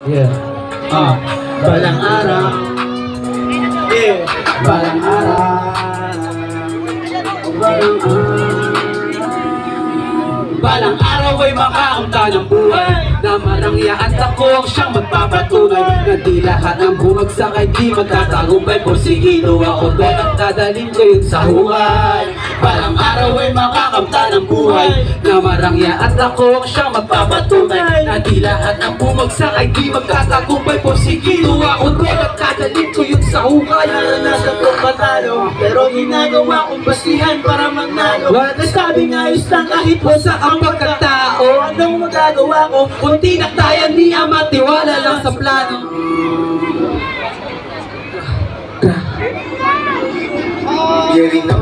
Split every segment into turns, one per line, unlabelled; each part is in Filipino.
Yeah. Balang araw. Yeah. Balang araw. Balang araw. Balang araw ay makakamta ng buhay na marangya at ako ang siyang magpapatunay na di lahat ng bumagsak ay di magtatagumpay. Porsigido ako doon at dadalhin ko yun sa huway. Balang araw ay makakamta ng buhay na marangya at ako ang siyang magpapatunay na di lahat ng bumagsak ay di magtatagumpay. Porsigido ako doon at dadalhin ko yun sa huway. Naranasan kong matalo pero ginagawa kong basihan para manalo. Nasabing ayos lang kahit sa ang pagkatao. Anong magagawa ko kung tinaktayan ni Ama? Tiwala lang sa plano.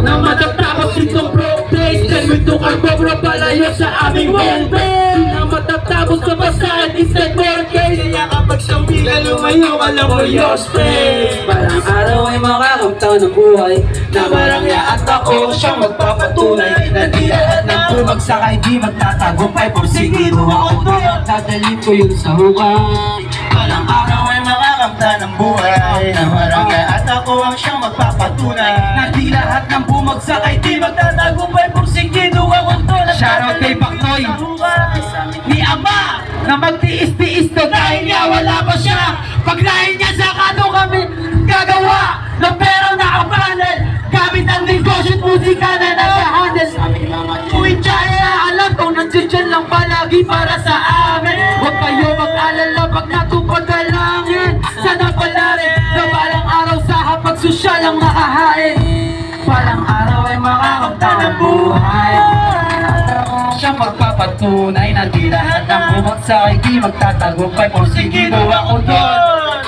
Na matatapos itong broke days, can we took our cobra palayo sa aming home base. Na matatapos sa basahan instead more case. Kaya kapag sambi ka lumayo ka lang for your space. Parang araw ay makakamta ng buhay na marangya at ako siyang magpapatunay na di lahat ng bumagsak ay di magtatagumpay. Porsigido ako doon, dadalhin ko yun sa hukay. Parang araw ay makakamta ng buhay na marangya at ako ang siyang magpapatunay na di lahat ng bumagsak ay di magtatagumpay. Porsigido ako doon. Shoutout kay Paknoy ni Ama na magtiis-tiis to dahil nga wala pa siya. Paglahin niya sa kanong kami gagawa ng pera na kapanel gamit ang negosyo at musika na nag-handle. Tuwing siya alam kung nandiyan lang palagi para sa amin. Huwag kayo mag-alala pag natupad ka langin. Sana pala rin na balang araw sa hapag sosyal ang makahain. Balang araw ay makakamta ng buhay siyang magpapatunay na di lahat ng bumagsak ay di magtatagumpay. Porsigido ako doon.